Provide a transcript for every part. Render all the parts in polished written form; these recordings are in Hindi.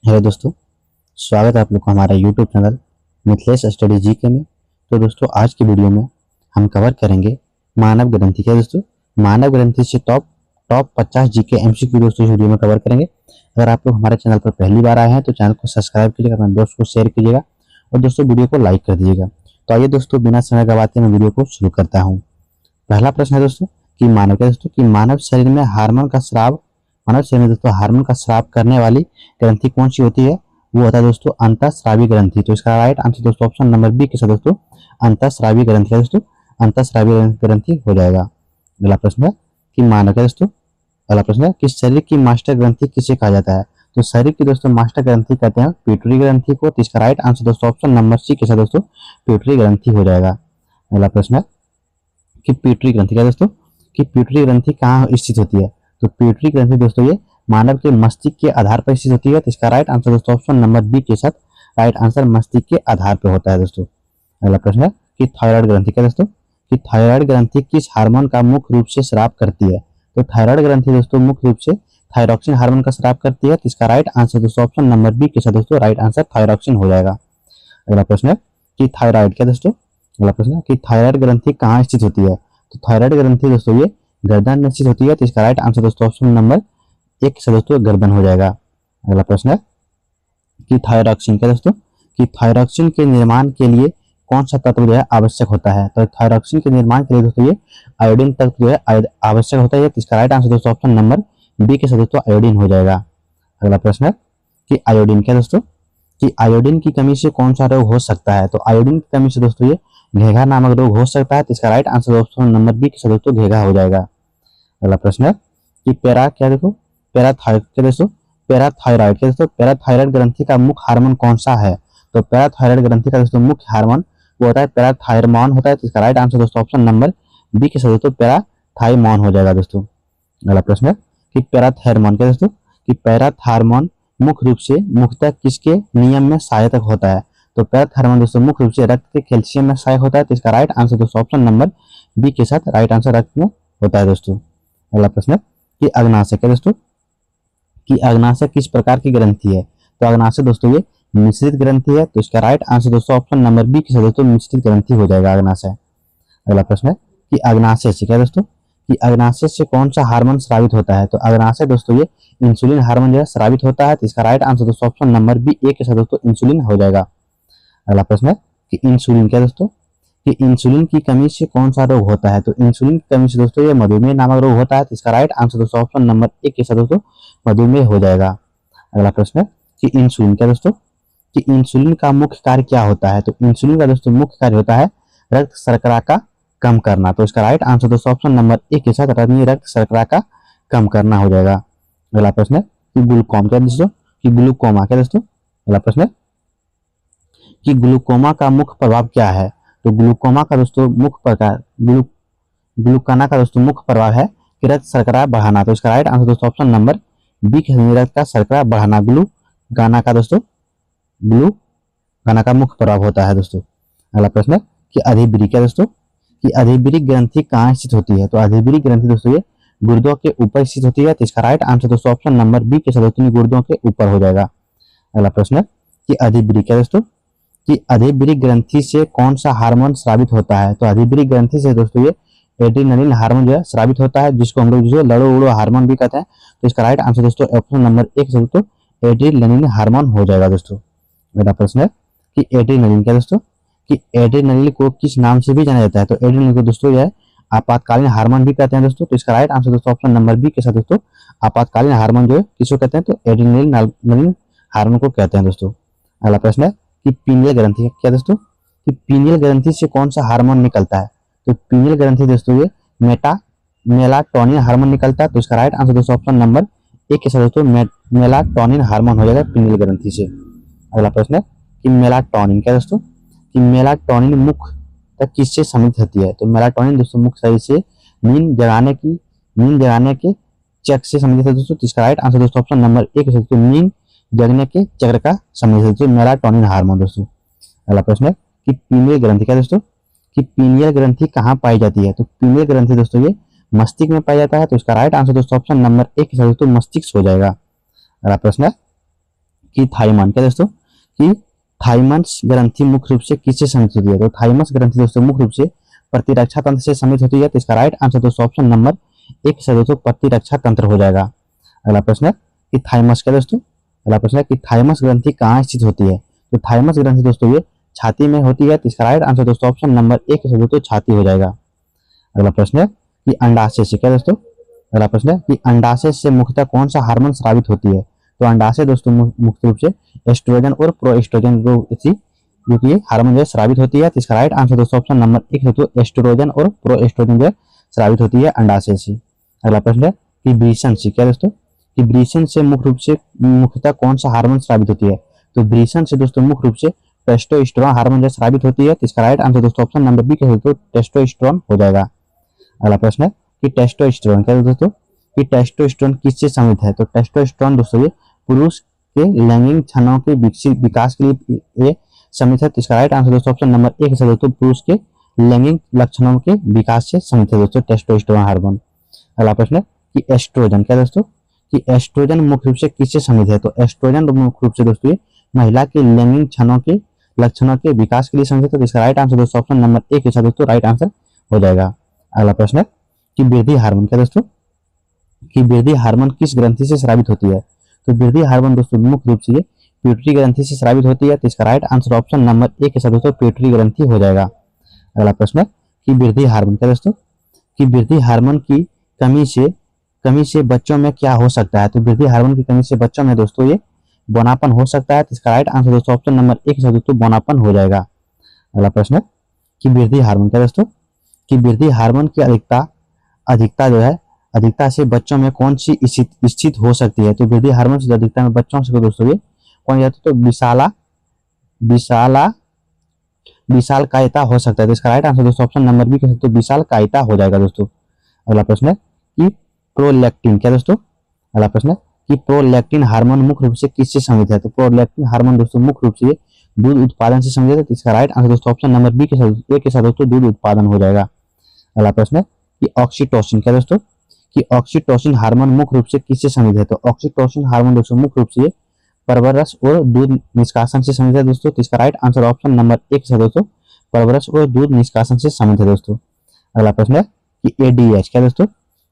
हेलो दोस्तों, स्वागत है आप लोग का हमारा YouTube channel Mithilesh study GK में। तो दोस्तों, आज की वीडियो में हम कवर करेंगे मानव ग्रंथि। क्या दोस्तों, मानव ग्रंथि से टॉप टॉप 50 जीके एमसीक्यू दोस्तों इस वीडियो में कवर करेंगे। अगर आप लोग हमारे चैनल पर पहली बार आए हैं तो चैनल को सब्सक्राइब कीजिएगा, अपने दोस्त को शेयर कीजिएगा और दोस्तों वीडियो को लाइक कर दीजिएगा। तो आइए दोस्तों, बिना समय गवाते मैं वीडियो को शुरू करता हूँ। पहला प्रश्न है दोस्तों कि मानव क्या दोस्तों कि मानव शरीर में हार्मोन का स्राव मानव शरीर में दोस्तों हार्मोन का स्राव करने वाली ग्रंथि कौन सी होती है? वो होता है दोस्तों अंतःस्रावी ग्रंथि। तो इसका राइट आंसर दोस्तों ऑप्शन नंबर बी के साथ दोस्तों अंतःस्रावी ग्रंथि है दोस्तों, अंतःस्रावी ग्रंथि हो जाएगा। अगला प्रश्न है कि मानव क्या दोस्तों अगला प्रश्न है कि शरीर की मास्टर ग्रंथि किसे कहा जाता है? तो शरीर की दोस्तों मास्टर ग्रंथि कहते हैं पिट्यूटरी ग्रंथि को। तो इसका राइट आंसर दोस्तों ऑप्शन नंबर सी के साथ दोस्तों पिट्यूटरी ग्रंथि हो जाएगा। अगला प्रश्न है कि पिट्यूटरी ग्रंथि क्या दोस्तों कि पिट्यूटरी ग्रंथि कहाँ स्थित होती है? तो पिट्यूटरी ग्रंथि दोस्तों ये मानव के मस्तिष्क के आधार पर स्थित होती है। तो इसका राइट आंसर दोस्तों ऑप्शन नंबर बी के साथ राइट आंसर मस्तिष्क के आधार पर होता है दोस्तों। अगला प्रश्न है कि थायराइड ग्रंथि क्या दोस्तों कि थायराइड ग्रंथि किस हार्मोन का मुख्य रूप से स्राव करती है? तो थायराइड ग्रंथि दोस्तों मुख्य रूप से थायरॉक्सिन हार्मोन का स्राव करती है। तो इसका राइट आंसर दोस्तों ऑप्शन नंबर बी के साथ दोस्तों राइट आंसर थायरॉक्सिन हो जाएगा। अगला प्रश्न है कि थायराइड क्या दोस्तों अगला प्रश्न है कि थायराइड ग्रंथि कहाँ स्थित होती है? तो थायराइड ग्रंथि दोस्तों ये गर्दन में स्थित होती है। तो इसका राइट आंसर दोस्तों ऑप्शन नंबर एक से दोस्तों गर्दन हो जाएगा। अगला प्रश्न है कि थायरॉक्सिन क्या दोस्तों कि थायरॉक्सिन के निर्माण के लिए कौन सा तत्व जो है आवश्यक होता है? तो थायरॉक्सिन के निर्माण के लिए दोस्तों ये आयोडीन तत्व जो है आवश्यक होता है। तो इसका राइट आंसर दोस्तों ऑप्शन नंबर बी के साथ दोस्तों आयोडीन हो जाएगा। अगला प्रश्न है कि आयोडीन क्या दोस्तों कि आयोडीन की कमी से कौन सा रोग हो सकता है? तो आयोडीन की कमी से दोस्तों ये घेघा नामक रोग हो सकता है। तो इसका राइट आंसर दोस्तों नंबर बी के साथ दोस्तों घेघा हो जाएगा। अगला प्रश्न है कि पैरा क्या देखो पैराथायरॉइड क्या दोस्तों पैराथायरॉइड क्या दोस्तों पैराथायरॉइड ग्रंथि का मुख्य हार्मोन कौन सा है? तो पैराथायरॉइड ग्रंथि का दोस्तों मुख्य हार्मोन वो होता है पैराथायरमोन होता है। तो इसका राइट आंसर दोस्तों ऑप्शन नंबर बी के साथ दोस्तों पैराथाइमोन हो जाएगा दोस्तों। अगला प्रश्न है कि पैराथायरमोन क्या दोस्तों कि पैराथायरमोन मुख्य रूप से मुख्यतः किसके नियम में सहायक होता है? तो पैराथायरमोन दोस्तों मुख्य रूप से रक्त के कैल्शियम में सहायक होता है। तो इसका राइट आंसर दोस्तों ऑप्शन नंबर बी के साथ राइट आंसर रक्त में होता है दोस्तों। अगला प्रश्न है कि अग्नाशय क्या दोस्तों कि अग्नाशय किस प्रकार की ग्रंथि है? तो अग्नाशय दोस्तों ये मिश्रित ग्रंथि है। तो इसका राइट आंसर दोस्तों ऑप्शन नंबर बी के साथ दोस्तों मिश्रित ग्रंथि हो जाएगा अग्नाशय। अगला प्रश्न है कि अग्नाशय से क्या दोस्तों कि अग्नाशय से कौन सा हार्मोन स्रावित होता है? तो अग्नाशय दोस्तों ये इंसुलिन हार्मोन जो है स्रावित होता है। तो इसका राइट आंसर दोस्तों ऑप्शन नंबर बी ए के साथ दोस्तों इंसुलिन हो जाएगा। अगला प्रश्न है कि इंसुलिन क्या दोस्तों कि इंसुलिन की कमी से कौन सा रोग होता है? तो इंसुलिन की कमी से दोस्तों ये मधुमेह नामक रोग होता है। तो इसका राइट आंसर दोस्तों ऑप्शन नंबर एक के साथ दोस्तों मधुमेह हो जाएगा। अगला प्रश्न है कि इंसुलिन क्या दोस्तों कि इंसुलिन का मुख्य कार्य क्या होता है? तो इंसुलिन का दोस्तों मुख्य कार्य होता है रक्त शर्करा का कम करना। तो इसका राइट आंसर दोस्तों ऑप्शन नंबर एक के साथ रक्त शर्करा का कम करना हो जाएगा। अगला प्रश्न है कि ग्लूकोम क्या दोस्तों कि ग्लूकोमा क्या दोस्तों अगला प्रश्न है कि ग्लूकोमा का मुख्य प्रभाव क्या है? तो ग्लूकोमा का दोस्तों मुख्य प्रकार ग्लूकाना का दोस्तों मुख्य प्रभाव है कि रक्त शर्करा बढ़ाना। तो इसका राइट आंसर दोस्तों ऑप्शन नंबर बी के रक्त का शर्करा बढ़ाना ग्लूकाना का दोस्तों ग्लूकाना का मुख्य प्रभाव होता है दोस्तों। अगला प्रश्न है कि अधिबरी क्या दोस्तों कि अधिबरी ग्रंथि कहाँ स्थित होती है? तो अधिबरी ग्रंथि दोस्तों ये गुर्दों के ऊपर स्थित होती है। तो इसका राइट आंसर दोस्तों ऑप्शन नंबर बी के साथ दोस्तों गुर्दों के ऊपर हो जाएगा। अगला प्रश्न है कि अधिबरी क्या दोस्तों कि अधिबरी ग्रंथि से कौन सा हार्मोन स्रावित होता है? तो अधिबरी ग्रंथि से दोस्तों ये एड्रीनलिन हार्मोन जो है स्रावित होता है, जिसको हम लोग जो लड़ो उड़ो हार्मोन भी कहते हैं। तो इसका राइट आंसर दोस्तों ऑप्शन नंबर एक से दोस्तों एड्रीनलिन हार्मोन हो जाएगा दोस्तों। मेरा प्रश्न है कि एड्रीनलिन क्या दोस्तों कि एड्रीनलिन को किस नाम से भी जाना जाता है? तो एड्रीनलिन को दोस्तों यह आपातकालीन हार्मोन भी कहते हैं दोस्तों। तो इसका राइट आंसर दोस्तों ऑप्शन नंबर बी के साथ दोस्तों आपातकालीन हार्मोन जो है किसको कहते हैं? तो एड्रीनलिन हार्मोन को कहते हैं दोस्तों। अगला प्रश्न है कि पीनियल ग्रंथि क्या दोस्तों कि पीनियल ग्रंथि से कौन सा हार्मोन निकलता है? तो पीनियल ग्रंथि दोस्तों ये मेलाटोनिन हार्मोन निकलता है। तो इसका राइट आंसर दोस्तों ऑप्शन नंबर एक के साथ दोस्तों मेलाटोनिन हार्मोन हो जाएगा पीनियल ग्रंथि से। अगला प्रश्न है कि मेलाटोनिन क्या दोस्तों कि मेलाटोनिन मुख्य तक किससे सम्मिलित होती है? तो मेलाटोनिन दोस्तों मुख्य शरीर से नींद जगाने के चक्र से सम्मिलित है दोस्तों। इसका राइट आंसर दोस्तों ऑप्शन नंबर एक के साथ नींद जगने के चक्र का सम्मिलित है मेलाटोनिन हार्मोन दोस्तों। अगला प्रश्न है कि पीनियल ग्रंथि क्या दोस्तों कि पीनियल ग्रंथि कहाँ पाई जाती है? तो पीनियल ग्रंथि दोस्तों ये मस्तिष्क में पाया जाता है। तो इसका राइट आंसर दोस्तों ऑप्शन नंबर एक के साथ दोस्तों मस्तिष्क हो जाएगा। अगला प्रश्न है कि थाइमन, क्या दोस्तों, कि थाइमस ग्रंथि मुख्य रूप से किससे सम्मिलित होती है? तो थाइमस ग्रंथि दोस्तों मुख्य रूप से प्रतिरक्षा तंत्र से सम्मिलित होती है। तो इसका राइट आंसर दोस्तों ऑप्शन नंबर एक से दोस्तों प्रतिरक्षा तंत्र हो जाएगा। अगला प्रश्न है कि थाइमस, क्या दोस्तों, अगला प्रश्न है कि थाइमस ग्रंथि कहाँ स्थित होती है? तो थाइमस ग्रंथि दोस्तों ये छाती में होती है। तो इसका राइट आंसर दोस्तों ऑप्शन नंबर एक से दोस्तों छाती हो जाएगा। अगला प्रश्न है कि अंडाशय से, क्या दोस्तों, अगला प्रश्न है कि अंडाशय से मुख्यतः कौन सा हार्मोन स्रावित होती है? तो अंडाशय दोस्तों मुख्य रूप से एस्ट्रोजन और प्रोएस्ट्रोजन जो कि हार्मोन जो स्रावित होती है। तो इसका राइट आंसर दोस्तों ऑप्शन नंबर एक है, तो एस्ट्रोजन और प्रोएस्ट्रोजन जो स्रावित होती है अंडाशय से। अगला प्रश्न है कि वृषण से, क्या दोस्तों, कि वृषण से मुख्य रूप से मुख्यतः कौन सा हार्मोन स्रावित होती है? तो वृषण से दोस्तों मुख्य रूप से टेस्टोस्टेरोन हार्मोन जो स्रावित होती है। तो इसका राइट आंसर दोस्तों ऑप्शन नंबर बी के तो टेस्टोस्टेरोन हो जाएगा। अगला प्रश्न है कि टेस्टोस्टेरोन, क्या दोस्तों, कि टेस्टोस्टेरोन किससे सम्मिलित है? तो टेस्टोस्टेरोन दोस्तों ये पुरुष के लैंगिक क्षणों के विकास के लिए ये सम्मिलित है। तो इसका राइट आंसर दोस्तों ऑप्शन नंबर एक है दोस्तों पुरुष के लैंगिक लक्षणों के विकास से सम्मिलित है दोस्तों टेस्टोस्टेरोन हार्मोन। अगला प्रश्न है कि एस्ट्रोजन, क्या दोस्तों, कि एस्ट्रोजन मुख्य रूप से किससे सम्मिलित है? तो एस्ट्रोजन मुख्य रूप से दोस्तों ये महिला के लैंगिक क्षणों के लक्षणों के विकास के लिए सम्मिलित है। तो इसका राइट आंसर दोस्तों ऑप्शन नंबर एक है दोस्तों राइट आंसर हो जाएगा। अगला प्रश्न है कि वृद्धि हार्मोन, क्या दोस्तों, कि वृद्धि हार्मोन किस ग्रंथि से स्रावित होती है? तो वृद्धि हार्मोन दोस्तों मुख्य रूप से ये प्यूटरी ग्रंथि से स्रावित होती है। तो इसका राइट आंसर ऑप्शन नंबर एक है दोस्तों प्यूटरी ग्रंथि हो जाएगा। अगला प्रश्न है कि वृद्धि हार्मोन, क्या दोस्तों, कि वृद्धि हार्मोन की कमी से बच्चों में क्या हो सकता है? तो वृद्धि हार्मोन की कमी से बच्चों में दोस्तों ये बौनापन हो सकता है। तो इसका राइट आंसर दोस्तों ऑप्शन नंबर एक से दोस्तों बौनापन हो जाएगा। अगला प्रश्न है कि वृद्धि हार्मोन, क्या दोस्तों, कि वृद्धि हार्मोन की अधिकता जो है अधिकता से बच्चों में कौन सी स्थित हो सकती है? तो वृद्धि हार्मोन से अधिकता में बच्चों से दोस्तों ये कौन जाता है? तो विशाल कायता हो सकता है। तो इसका राइट आंसर दोस्तों ऑप्शन नंबर बी के तो विशाल कायता हो जाएगा दोस्तों। अगला प्रश्न है कि प्रोलैक्टिन, क्या दोस्तों, अगला प्रश्न है कि प्रोलैक्टिन हार्मोन मुख्य रूप से किससे सम्मिलित है? तो प्रोलैक्टिन हार्मोन दोस्तों मुख्य रूप से दूध उत्पादन से सम्मिलित है। तो इसका राइट आंसर दोस्तों ऑप्शन नंबर बी के साथ दोस्तों दूध उत्पादन हो जाएगा। अगला प्रश्न है कि ऑक्सीटोसिन, क्या दोस्तों, कि ऑक्सीटोसिन हार्मोन मुख्य रूप से किससे सम्मिलित है? तो ऑक्सीटोसिन हार्मोन दोस्तों मुख्य रूप से परवरस और दूध निष्कासन से सम्मिलित है दोस्तों। तो इसका राइट आंसर ऑप्शन नंबर एक से दोस्तों परवरस और दूध निष्कासन से सम्मिलित है दोस्तों। अगला प्रश्न है कि एडीएच, क्या दोस्तों,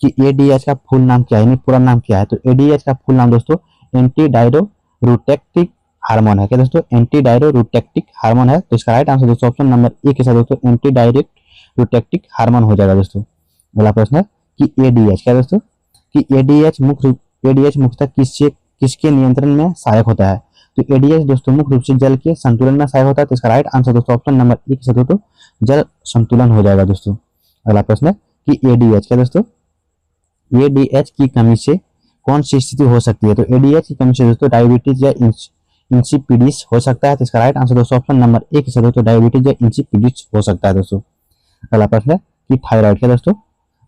कि एडीएच का फुल नाम क्या है, यानी पूरा नाम क्या है? तो एडीएच का फुल नाम दोस्तों एंटी डायरोरूटेक्टिक हार्मोन है। क्या दोस्तों, एंटी डायरोरूटेक्टिक हार्मोन है। तो इसका राइट आंसर दोस्तों ऑप्शन नंबर एक के साथ दोस्तों एंटी डायरोरूटेक्टिक हार्मोन हो जाएगा दोस्तों। अगला प्रश्न है कि एडीएच, क्या दोस्तों, कि एडीएच मुख्यतः किसके नियंत्रण में सहायक होता है? तो एडीएच दोस्तों मुख्य रूप से जल के संतुलन में सहायक होता है। तो इसका राइट आंसर दोस्तों ऑप्शन नंबर एक से दोस्तों जल संतुलन हो जाएगा दोस्तों। अगला प्रश्न है कि एडीएच, क्या दोस्तों, एडीएच की कमी से कौन सी स्थिति हो सकती है? तो एडीएच की कमी से दोस्तों डायबिटीज या इंसिपिडिस हो सकता है। तो इसका राइट आंसर दोस्तों ऑप्शन नंबर एक से दोस्तों डायबिटीज या इंसिपिडिस हो सकता है दोस्तों। अगला प्रश्न है कि थायराइड, क्या दोस्तों,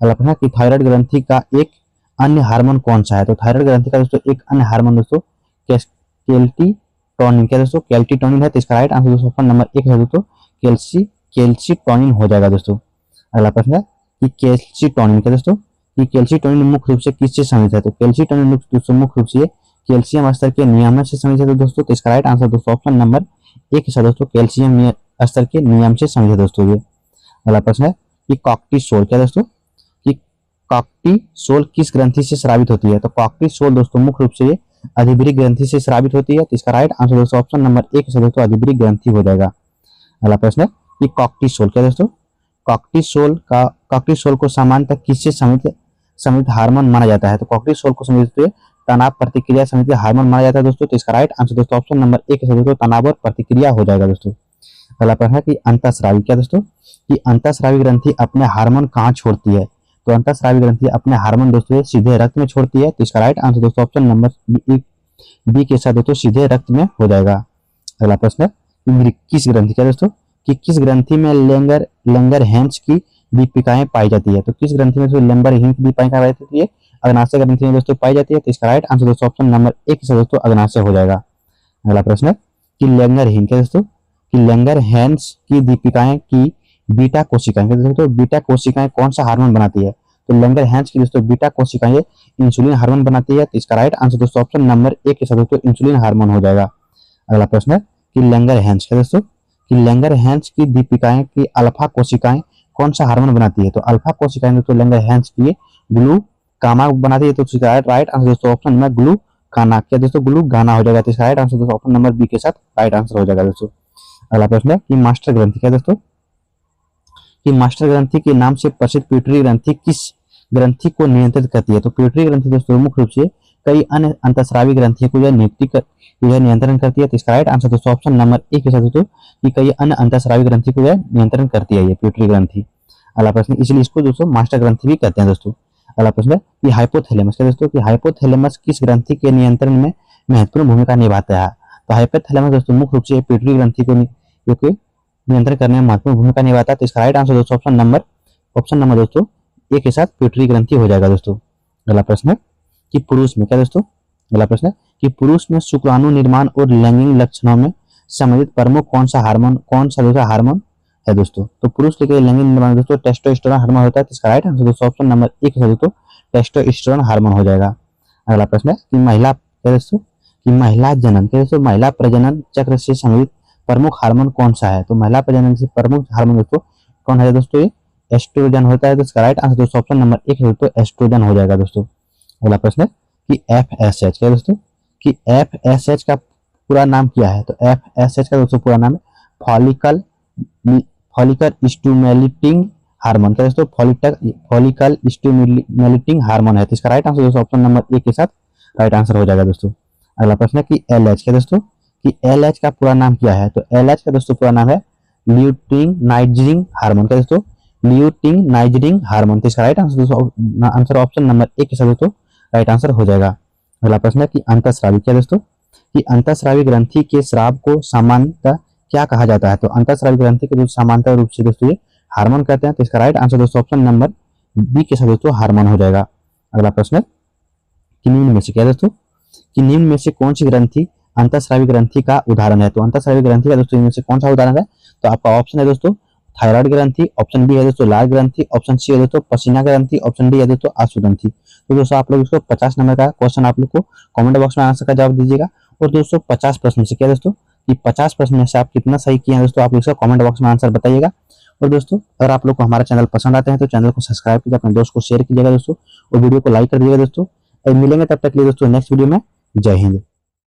अगला प्रश्न है कि थायराइड ग्रंथि का एक अन्य हार्मोन कौन सा है? तो थायराइड ग्रंथि का दोस्तों एक अन्य हार्मोन दोस्तों कैल्सीटोनिन, क्या दोस्तों, कैल्सीटोनिन है। तो इसका राइट आंसर दोस्तों ऑप्शन नंबर एक है दोस्तों कैल्सीटोनिन हो जाएगा दोस्तों। अगला प्रश्न है कि कैल्सीटोनिन, क्या दोस्तों, कि कैल्सीटोनिन मुख्य रूप से किससे सम्मिलित है? तो कैल्सीटोनिन दोस्तों मुख्य रूप से कैल्शियम स्तर के नियमन से सम्मिलित है दोस्तों। तो इसका राइट आंसर दोस्तों ऑप्शन नंबर एक है दोस्तों कैल्शियम स्तर के नियम से सम्मिलित है दोस्तों ये। अगला प्रश्न है कि कॉर्टिसोल, क्या दोस्तों, कि कॉर्टिसोल किस ग्रंथि से स्रावित होती है? तो कॉर्टिसोल दोस्तों मुख्य रूप से अधिभृत ग्रंथि से स्रावित होती है। तो इसका राइट आंसर दोस्तों ऑप्शन नंबर एक से दोस्तों अधिभृत ग्रंथि हो जाएगा। अगला प्रश्न है कि कॉर्टिसोल, क्या दोस्तों, कॉर्टिसोल को सामान्यतः किससे सम्मिलित हार्मोन माना जाता है? तो कॉर्टिसोल को सम्मिलित तनाव प्रतिक्रिया सम्मिलित हार्मोन माना जाता है दोस्तों। तो इसका राइट आंसर दोस्तों ऑप्शन नंबर एक से दोस्तों तनाव और प्रतिक्रिया हो जाएगा दोस्तों। अगला प्रश्न है कि अंतःस्रावी, क्या दोस्तों, कि अंतःस्रावी ग्रंथि अपने हार्मोन कहाँ छोड़ती है? तो अंतःस्रावी ग्रंथि अपने हार्मोन दोस्तों सीधे रक्त में छोड़ती है। तो इसका राइट आंसर दोस्तों ऑप्शन नंबर बी के साथ दोस्तों सीधे रक्त में हो जाएगा। अगला प्रश्न है कि किस ग्रंथि, क्या दोस्तों, कि किस ग्रंथि में लैंगरहैंस की दीपिकाएं पाई जाती है? तो किस ग्रंथि में लैंगरहैंस की दीपिकाएं पाई जाती है? अग्नाशय ग्रंथि में दोस्तों पाई जाती है। तो इसका राइट आंसर दोस्तों ऑप्शन नंबर एक से दोस्तों अग्नाशय हो जाएगा। अगला प्रश्न है कि लैंगरहैंस, क्या दोस्तों, कि लैंगरहैंस की दीपिकाएं की बीटा कोशिकाएं, क्या दोस्तों, बीटा कोशिकाएं कौन सा हार्मोन बनाती है? तो लैंगरहैंस की दोस्तों बीटा कोशिकाएं इंसुलिन हार्मोन बनाती है, तो इसका राइट आंसर दोस्तों ऑप्शन नंबर ए के साथ दोस्तों इंसुलिन हार्मोन हो जाएगा। अगला प्रश्न है कि लैंगरहैंस क्या दोस्तों, कि लैंगरहैंस की दीपिकाएं की अल्फा कोशिकाएं कौन सा हार्मोन बनाती है, तो अल्फा कोशिकाएं दोस्तों लैंगरहैंस की ग्लू कामा बनाती है, तो इसका राइट आंसर दोस्तों ऑप्शन नंबर ग्लू काना क्या दोस्तों ग्लू गाना हो जाएगा, तो इसका राइट आंसर दोस्तों ऑप्शन नंबर बी के साथ राइट आंसर हो जाएगा दोस्तों। अगला प्रश्न है कि मास्टर ग्रंथि क्या दोस्तों, कि मास्टर ग्रंथि के नाम से प्रसिद्ध पिट्यूटरी ग्रंथि किस ग्रंथि को नियंत्रित करती है, तो पिट्यूटरी ग्रंथि दोस्तों मुख्य रूप से कई अन्य अंतःस्रावी ग्रंथियों को नियंत्रण करती है, तो इसका राइट आंसर दोस्तों ऑप्शन नंबर ए के साथ दोस्तों कि कई अन्य अंतःस्रावी ग्रंथि को नियंत्रण करती है ये पिट्यूटरी ग्रंथि। अगला प्रश्न, इसलिए इसको दोस्तों मास्टर ग्रंथि भी कहते हैं दोस्तों। अगला प्रश्न है कि हाइपोथैलेमस क्या दोस्तों, कि हाइपोथैलेमस किस ग्रंथि के नियंत्रण में महत्वपूर्ण भूमिका निभाता है, तो हाइपोथैलेमस दोस्तों मुख्य रूप से पिट्यूटरी ग्रंथि को नियंत्रण करने में महत्वपूर्ण भूमिका निभाता है, तो इसका राइट आंसर दोस्तों ऑप्शन नंबर दोस्तों ए के साथ पिट्यूटरी ग्रंथि हो जाएगा दोस्तों। अगला प्रश्न है कि पुरुष में क्या दोस्तों, अगला प्रश्न है कि पुरुष में शुक्राणु निर्माण और लैंगिक लक्षणों में संबंधित प्रमुख कौन सा दूसरा हार्मोन है दोस्तों, तो पुरुष के लिए लैंगिक निर्माण दोस्तों टेस्टोस्टेरोन हार्मोन होता है, तो इसका राइट आंसर दोस्तों ऑप्शन नंबर ए के साथ दोस्तों टेस्टोस्टेरोन हार्मोन हो जाएगा। अगला प्रश्न है कि महिला क्या दोस्तों, कि महिला जनन क्या दोस्तों, महिला प्रजनन चक्र से संबंधित प्रमुख हार्मोन कौन सा है, तो महिला प्रजनन से प्रमुख हार्मोन दोस्तों कौन है दोस्तों, ये एस्ट्रोजन होता है, तो इसका राइट आंसर दोस्तों ऑप्शन नंबर एक दोस्तों एस्ट्रोजन हो जाएगा दोस्तों। अगला प्रश्न है कि FSH क्या दोस्तों, कि FSH का पूरा नाम क्या है, तो FSH का दोस्तों पूरा नाम है फॉलिकल स्टिमुलेटिंग हार्मोन क्या दोस्तों, फॉलिकल स्टिमुलेटिंग हार्मोन है, तो इसका राइट आंसर दोस्तों ऑप्शन नंबर ए के साथ राइट आंसर हो जाएगा दोस्तों। अगला प्रश्न है कि LH क्या दोस्तों, कि LH का पूरा नाम क्या है, तो LH का दोस्तों पूरा नाम है ल्यूटिनाइजिंग हार्मोन क्या दोस्तों, ल्यूटिनाइजिंग हार्मोन, तो इसका राइट आंसर दोस्तों आंसर ऑप्शन नंबर ए के साथ दोस्तों राइट आंसर हो जाएगा। अगला प्रश्न है कि अंतःस्रावी क्या दोस्तों, कि अंतःस्रावी ग्रंथि के स्राव को सामान्यतः क्या कहा जाता है, तो अंतःस्रावी ग्रंथि के जो सामान्यतः रूप से दोस्तों ये हार्मोन कहते हैं, तो इसका राइट आंसर दोस्तों ऑप्शन नंबर बी के साथ दोस्तों हार्मोन हो जाएगा। अगला प्रश्न है कि निम्न में से क्या दोस्तों, कि निम्न में से कौन सी ग्रंथि अंतःस्रावी ग्रंथि का उदाहरण है, तो अंतःस्रावी ग्रंथि का दोस्तों इनमें से कौन सा उदाहरण है, तो आपका ऑप्शन है दोस्तों थायराइड ग्रंथि, ऑप्शन बी है दोस्तों लाल ग्रंथि, ऑप्शन सी है दोस्तों पसीना ग्रंथि, ऑप्शन डी है दोस्तों आंसू ग्रंथि। तो दोस्तों आप लोग इसको 50 नंबर का क्वेश्चन आप लोग को कमेंट बॉक्स में आंसर का जवाब दीजिएगा, और दोस्तों 50 प्रश्न से क्या दोस्तों, कि 50 प्रश्न में से आप कितना सही किए हैं दोस्तों आप लोग इसका कमेंट बॉक्स में आंसर बताइएगा। और दोस्तों अगर आप लोग को हमारा चैनल पसंद आते हैं तो चैनल को सब्सक्राइब कीजिए, अपने दोस्त को शेयर कीजिएगा दोस्तों, और वीडियो को लाइक कर दीजिएगा दोस्तों। मिलेंगे तब तक के लिए दोस्तों नेक्स्ट वीडियो में। जय हिंद।